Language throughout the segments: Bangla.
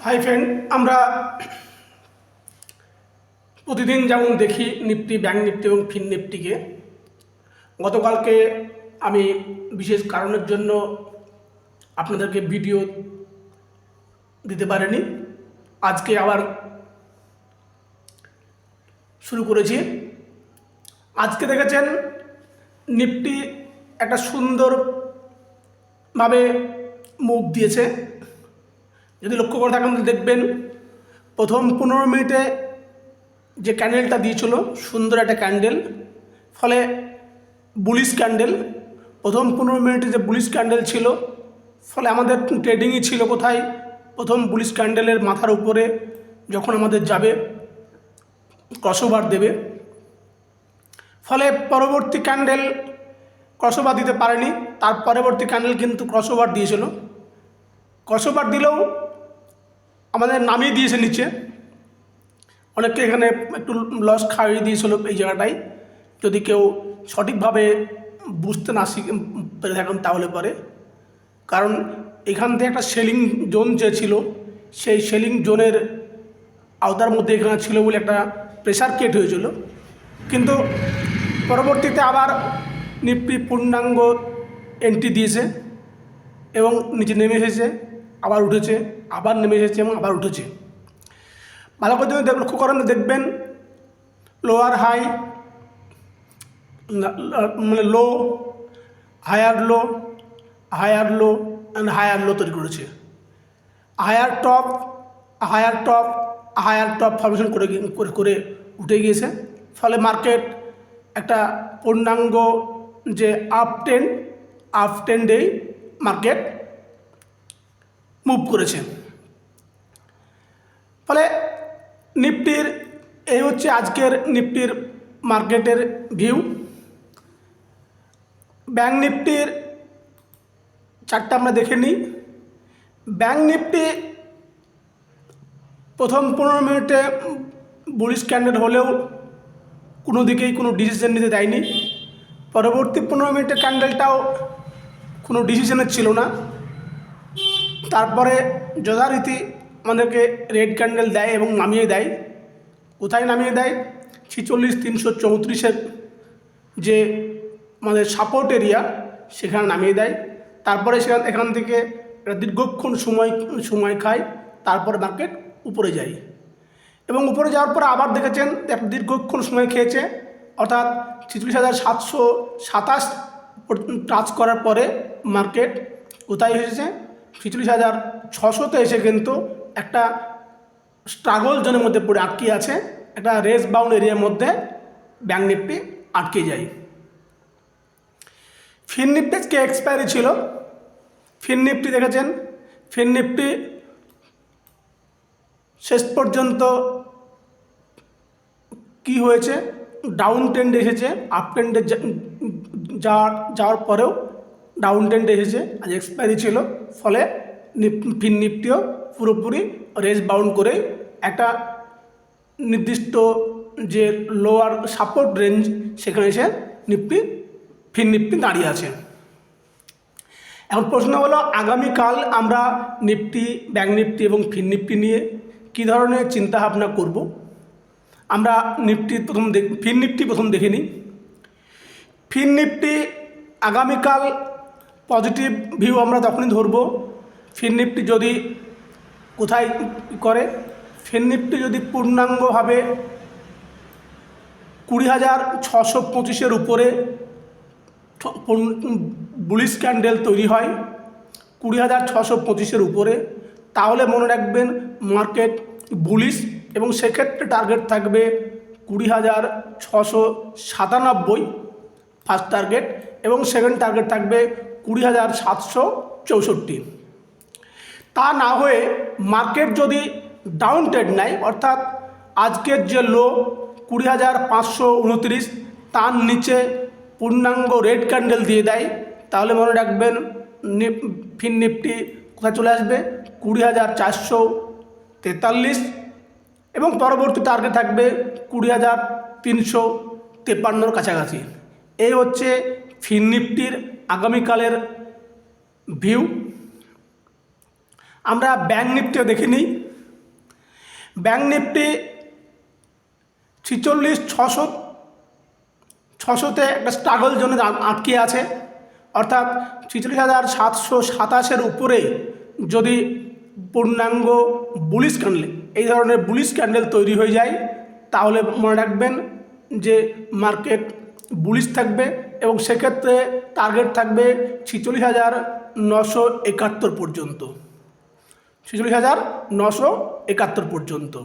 হাই ফ্রেন্ড, আমরা প্রতিদিন যেমন দেখি নিফটি, ব্যাংক নিফটি এবং ফিন নিফটিকে। গতকালকে আমি বিশেষ কারণের জন্য আপনাদেরকে ভিডিও দিতে পারিনি। আজকে আবার শুরু করেছি। আজকে দেখেছেন নিফটি একটা সুন্দরভাবে মুভ দিয়েছে। যদি লক্ষ্য করে থাকেন দেখবেন প্রথম 15 মিনিটে যে ক্যান্ডেলটা দিয়েছিল, সুন্দর একটা ক্যান্ডেল, ফলে বুলিশ ক্যান্ডেল। প্রথম 15 মিনিটে যে বুলিশ ক্যান্ডেল ছিল, ফলে আমাদের ট্রেডিংই ছিল কোথায়? প্রথম বুলিশ ক্যান্ডেলের মাথার উপরে যখন আমাদের যাবে ক্রসওভার দেবে, ফলে পরবর্তী ক্যান্ডেল ক্রসওভার দিতে পারেনি। তার পরবর্তী ক্যান্ডেল কিন্তু ক্রসওভার দিয়েছিল। ক্রসওভার দিলেও আমাদের নামিয়ে দিয়েছে নিচে। অনেকে এখানে একটু লস খাইয়ে দিয়েছিল এই জায়গাটায়। যদি কেউ সঠিকভাবে বুঝতে না পেরে থাকেন তাহলে পরে, কারণ এখান থেকে একটা সেলিং জোন যে ছিল, সেই সেলিং জোনের আওতার মধ্যে এখানে ছিল বলে একটা প্রেশার ক্রিয়েট হয়েছিল। কিন্তু পরবর্তীতে আবার নিফটি পূর্ণাঙ্গ এন্ট্রি দিয়েছে এবং নিচে নেমে এসেছে, আবার উঠেছে, আবার নেমে এসেছে এবং আবার উঠেছে। ভালো করে যদি লক্ষ্য করেন দেখবেন লোয়ার হাই, মানে low, higher low, higher low and higher low তৈরি করেছে। Higher top, higher top, higher top formation করে করে উঠে গিয়েছে। ফলে মার্কেট একটা পূর্ণাঙ্গ যে আপ ট্রেন্ডেই মার্কেট মুভ করেছে। ফলে নিফটির এই হচ্ছে আজকের নিফটির মার্কেটের ভিউ। ব্যাংক নিফটির চারটা আমরা দেখে নিই। ব্যাংক নিফটি প্রথম 15 মিনিটে বুলিশ ক্যান্ডেল হলেও কোনো দিকেই কোনো ডিসিশন নিতে দেয়নি। পরবর্তী 15 মিনিটের ক্যান্ডেলটাও কোনো ডিসিশনের ছিল না। তারপরে যথারীতি আমাদেরকে রেড ক্যান্ডেল দেয় এবং নামিয়ে দেয়। কোথায় নামিয়ে দেয়? 46,334-এর যে আমাদের সাপোর্ট এরিয়া, সেখানে নামিয়ে দেয়। তারপরে এখান থেকে একটা দীর্ঘক্ষণ সময় খায়, তারপরে মার্কেট উপরে যায় এবং উপরে যাওয়ার পর আবার দেখেছেন একটা দীর্ঘক্ষণ সময় খেয়েছে, অর্থাৎ 46,727 টাচ করার পরে মার্কেট কোথায় এসেছে? 46,600-তে এসে কিন্তু একটা স্ট্রাগল জোনের মধ্যে পড়ে আটকে আছে। একটা রেস বাউন্ড এরিয়ার মধ্যে ব্যাংক নিফটি আটকে যায়। ফিন নিফটি আজকে এক্সপায়ারি ছিল। ফিন নিফটি দেখেছেন, ফিন নিফটি শেষ পর্যন্ত কি হয়েছে? ডাউন ট্রেন্ডে এসেছে। আপ ট্রেন্ডে যাওয়ার পরেও ডাউন ট্রেন্ডে এসেছে। আজ এক্সপায়ারি ছিল, ফলে ফিন নিফটিও পুরোপুরি রেস বাউন্ড করে একটা নির্দিষ্ট যে লোয়ার সাপোর্ট রেঞ্জ, সেখানে এসে ফিন নিফটি দাঁড়িয়ে আছে। এখন প্রশ্ন হলো, আগামীকাল আমরা নিফটি, ব্যাংক নিফটি এবং ফিন নিফটি নিয়ে কী ধরনের চিন্তাভাবনা করব? আমরা ফিন নিফটি প্রথম দেখে নিই। ফিন নিফটি আগামীকাল পজিটিভ ভিউ আমরা তখনই ধরব, ফিন নিফটি যদি কোথায় করে? ফিন নিফটি যদি পূর্ণাঙ্গভাবে 20,625-এর উপরে বুলিশ ক্যান্ডেল তৈরি হয়, 20,625-এর উপরে, তাহলে মনে রাখবেন মার্কেট বুলিশ এবং সেক্ষেত্রে টার্গেট থাকবে 20,697 ফার্স্ট টার্গেট, এবং সেকেন্ড টার্গেট থাকবে 20,764। তা না হয়ে মার্কেট যদি ডাউন ট্রেন্ড নেয়, অর্থাৎ আজকের যে লো 20,529, তার নিচে পূর্ণাঙ্গ রেড ক্যান্ডেল দিয়ে দেয়, তাহলে মনে রাখবেন ফিন নিফটি কোথায় চলে আসবে? 20,443, এবং পরবর্তী টার্গেট থাকবে 20,353-র কাছাকাছি। এই হচ্ছে ফিন নিফটির আগামীকালের ভিউ। আমরা ব্যাংক নিফটিও দেখে নিই। ব্যাঙ্ক নিফটি 46,600 একটা স্ট্রাগল জোনে আটকে আছে, অর্থাৎ 46,727 উপরে যদি পূর্ণাঙ্গ বুলিশ ক্যান্ডেল, এই ধরনের বুলিশ ক্যান্ডেল তৈরি হয়ে যায়, তাহলে মনে রাখবেন যে মার্কেট বুলিশ থাকবে এবং সেক্ষেত্রে টার্গেট থাকবে 46,971 পর্যন্ত, 46,971 পর্যন্ত।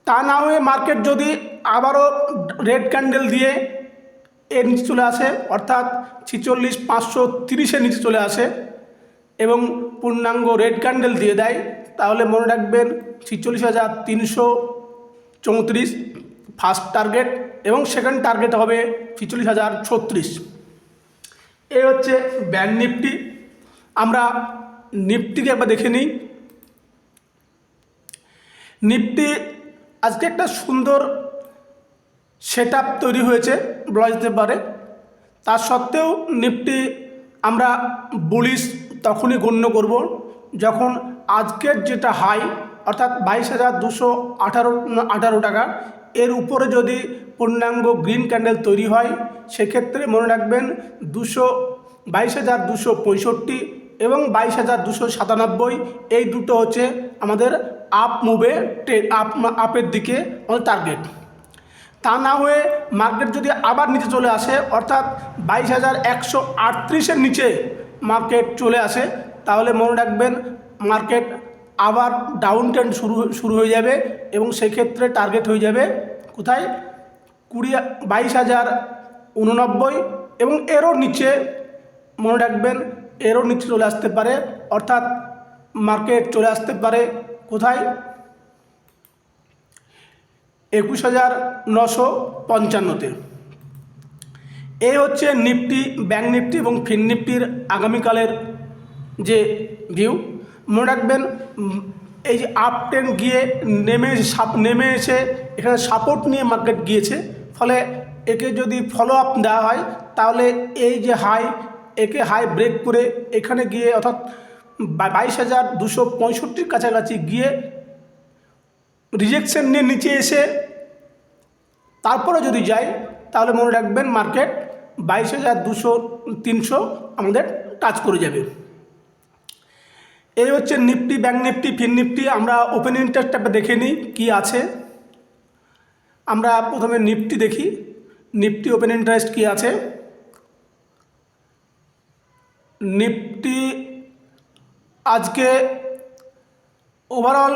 তা না হয়ে মার্কেট যদি আবারও রেড ক্যান্ডেল দিয়ে এর নিচে চলে আসে, অর্থাৎ 46,530-এর নিচে চলে আসে এবং পূর্ণাঙ্গ রেড ক্যান্ডেল দিয়ে দেয়, তাহলে মনে রাখবেন 46,334 ফার্স্ট টার্গেট এবং সেকেন্ড টার্গেট হবে 46,036। এই হচ্ছে ব্যাঙ্ক নিফটি। আমরা নিফটিকে একবার দেখে নিই। নিফটি আজকে একটা সুন্দর সেট আপ তৈরি হয়েছে বলা যেতে পারে। তা সত্ত্বেও নিফটি আমরা বুলিশ তখনই গণ্য করব যখন আজকের যেটা হাই অর্থাৎ 22,218 টাকা এর উপরে যদি পূর্ণাঙ্গ গ্রিন ক্যান্ডেল তৈরি হয়, সেক্ষেত্রে মনে রাখবেন 22,265 এবং 22,297 এই দুটো হচ্ছে আমাদের আপ মুভে আপের দিকে আমাদের টার্গেট। তা না হয়ে মার্কেট যদি আবার নিচে চলে আসে, অর্থাৎ 22,138-এর নিচে মার্কেট চলে আসে, তাহলে মনে রাখবেন মার্কেট আবার ডাউন ট্রেন্ড শুরু হয়ে যাবে এবং সেক্ষেত্রে টার্গেট হয়ে যাবে কোথায় 22,089 এবং এরও নিচে মনে রাখবেন এরও নিচে চলে আসতে পারে, অর্থাৎ মার্কেট চলে আসতে পারে কোথায় 21,955-তে। এই হচ্ছে নিফটি, ব্যাঙ্ক নিফটি এবং ফিন নিফটির আগামীকালের যে ভিউ। মনে রাখবেন এই যে আপ ট্রেন্ড গিয়ে নেমে এসে এখানে সাপোর্ট নিয়ে মার্কেট গিয়েছে, ফলে একে যদি ফলো আপ দেওয়া হয় তাহলে এই যে হাই, একে হাই ব্রেক করে এখানে গিয়ে অর্থাৎ 22,265 কাছাকাছি গিয়ে রিজেকশন নিয়ে নিচে এসে তারপরে যদি যাই, তাহলে মনে রাখবেন মার্কেট 22,200-300 আমাদের টাচ করে যাবে। এই হচ্ছে নিফটি, ব্যাঙ্ক নিফটি, ফিন নিফটি। আমরা ওপেন ইন্টারেস্টটা দেখে নিই কী আছে। আমরা প্রথমে নিফটি দেখি, নিফটি ওপেন ইন্টারেস্ট কী আছে। নিফটি আজকে ওভারঅল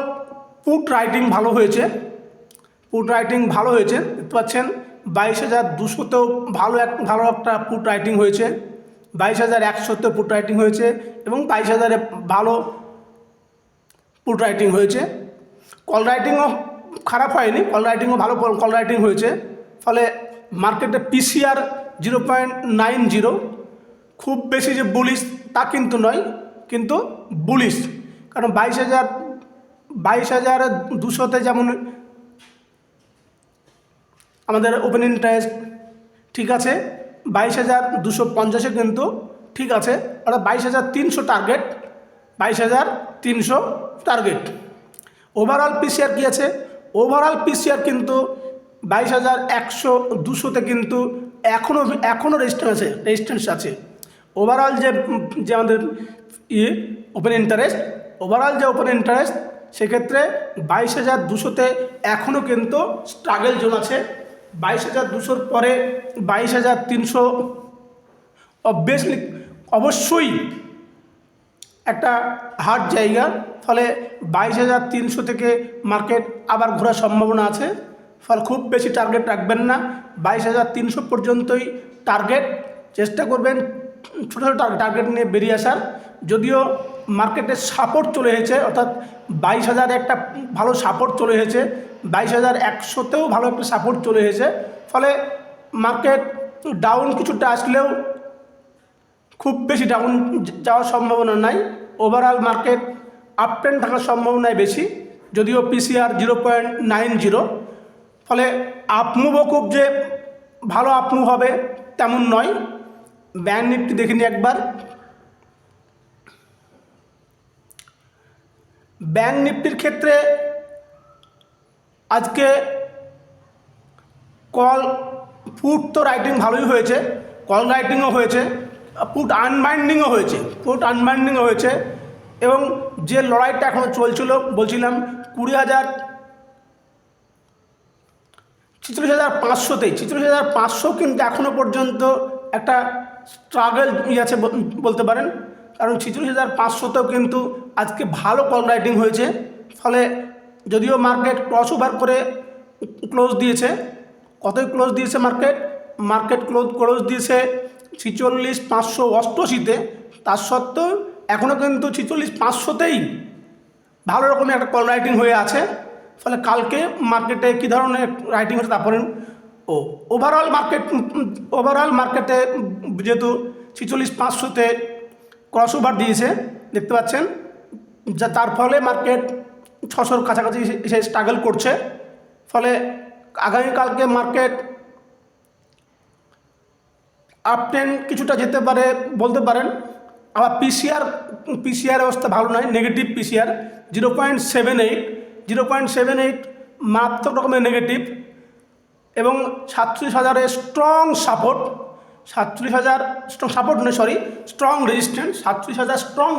পুট রাইটিং ভালো হয়েছে, পুট রাইটিং ভালো হয়েছে, দেখতে পাচ্ছেন 22,200-তেও ভালো একটা পুট রাইটিং হয়েছে, 22,100-তেও পুট রাইটিং হয়েছে এবং 22,000-এ ভালো পুট রাইটিং হয়েছে। কল রাইটিংও খারাপ হয়নি, কল রাইটিংও ভালো কল রাইটিং হয়েছে। ফলে মার্কেটে পিসিআর 0.90, খুব বেশি যে বুলিশ তা কিন্তু নয়, কিন্তু বুলিশ, কারণ 22,200-তে যেমন আমাদের ওপেন ইন্টারেস্ট ঠিক আছে, 22,250-এ কিন্তু ঠিক আছে, অর্থাৎ 22,300 টার্গেট, 22,300 টার্গেট। ওভারঅল পিসিআর কী আছে? ওভারঅল পিসিআর কিন্তু 22,100-200-তে কিন্তু এখনও রেজিস্ট্যান্স আছে। ওভারঅল যে আমাদের ওপেন ইন্টারেস্ট, সেক্ষেত্রে 22,200-তে এখনও কিন্তু স্ট্রাগল জোন আছে। 22,200-র পরে 22,300 অবশ্যই একটা হার্ড জায়গা। ফলে 22,300 থেকে মার্কেট আবার ঘোরার সম্ভাবনা আছে। ফলে খুব বেশি টার্গেট রাখবেন না, 22,300 পর্যন্তই টার্গেট। চেষ্টা করবেন ছোটো ছোটো টার্গেট নিয়ে বেরিয়ে আসার। যদিও মার্কেটের সাপোর্ট চলে এসেছে, অর্থাৎ 22,000 একটা ভালো সাপোর্ট চলে এসেছে, 22,100-তেও ভালো একটা সাপোর্ট চলে এসেছে। ফলে মার্কেট ডাউন কিছুটা আসলেও খুব বেশি ডাউন যাওয়ার সম্ভাবনা নাই। ওভারঅল মার্কেট আপ ট্রেন্ড থাকার সম্ভাবনাই বেশি, যদিও পিসিআর 0.90। ফলে আপমুভও খুব যে ভালো আপমুভ হবে তেমন নয়। ব্যাঙ্ক নিফটি দেখে নিই একবার। ব্যাঙ্ক নিফটির ক্ষেত্রে আজকে কল পুট তো রাইটিং ভালোই হয়েছে, কল রাইটিংও হয়েছে, পুট আনবাইন্ডিংও হয়েছে এবং যে লড়াইটা এখনও চলছিল বলছিলাম 46,500 কিন্তু এখনও পর্যন্ত একটা স্ট্রাগল আছে বলতে পারেন, কারণ 46,500তেও কিন্তু আজকে ভালো কল রাইটিং হয়েছে। ফলে যদিও মার্কেট ক্রস ওভার করে ক্লোজ দিয়েছে, কতই ক্লোজ দিয়েছে মার্কেট ক্লোজ দিয়েছে 46,588-তে, তার সত্ত্বেও এখনও কিন্তু 46,500তেই ভালো রকমের একটা কল রাইটিং হয়ে আছে। ফলে কালকে মার্কেটে কী ধরনের রাইটিং হচ্ছে তারপরে ওভারঅল মার্কেটে যেহেতু 46,500-তে ক্রস ওভার দিয়েছে দেখতে পাচ্ছেন, যা তার ফলে মার্কেট 600-র কাছাকাছি এসে স্ট্রাগল করছে। ফলে আগামীকালকে মার্কেট আপ ট্রেন্ড কিছুটা যেতে পারে বলতে পারেন। আবার পিসিআর অবস্থা ভালো নয়, নেগেটিভ পিসিআর 0.78 মারাত্মক রকমের নেগেটিভ এবং 37,000-এর স্ট্রং সাপোর্ট, 37,000 স্ট্রং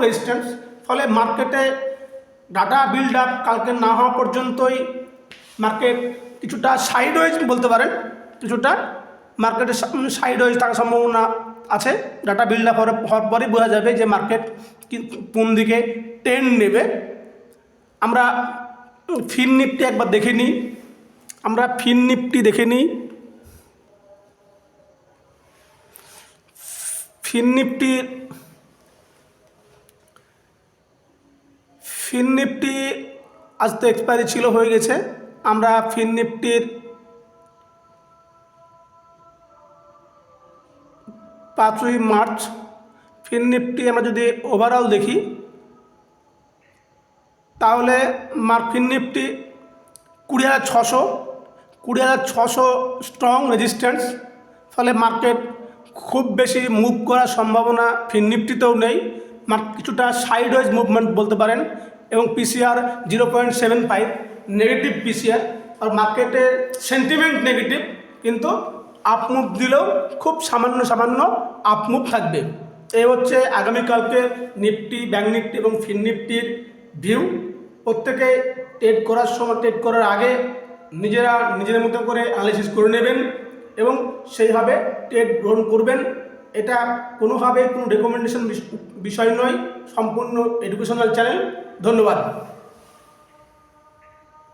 রেজিস্ট্যান্স। ফলে মার্কেটে ডাটা বিল্ড আপ কালকে না হওয়া পর্যন্তই মার্কেট কিছুটা সাইডওয়েজ বলতে পারেন, কিছুটা মার্কেটে সাইডওয়েজ থাকার সম্ভাবনা আছে। ডাটা বিল্ড আপ হওয়ার পরেই বোঝা যাবে যে মার্কেট কোন দিকে ট্রেন্ড নেবে। আমরা ফিন নিফটি একবার দেখে নিই, ফিন নিফটি আজ তো এক্সপায়ারি ছিল, হয়ে গেছে। আমরা ফিন নিফটির 5ই মার্চ ফিন নিফটি আমরা যদি ওভারঅল দেখি তাহলে ফিন নিফটি 20,600 স্ট্রং রেজিস্ট্যান্স। ফলে মার্কেট খুব বেশি মুভ করার সম্ভাবনা ফিন নিফটিতেও নেই, কিছুটা সাইডওয়েজ মুভমেন্ট বলতে পারেন। এবং পিসিআর 0.75 নেগেটিভ পিসিআর, আর মার্কেটের সেন্টিমেন্ট নেগেটিভ, কিন্তু আপ মুভ দিলেও খুব সামান্য আপ মুভ থাকবে। এই হচ্ছে আগামীকালকে নিফটি, ব্যাঙ্ক নিফটি এবং ফিন নিফটির ভিউ। প্রত্যেকে ট্রেড করার আগে নিজেদের মতো করে অ্যানালিসিস করে নেবেন এবং সেইভাবে ট্রেড গ্রহণ করবেন। এটা কোনোভাবে কোনো রেকমেন্ডেশন বিষয় নয়, সম্পূর্ণ এডুকেশনাল চ্যানেল। ধন্যবাদ।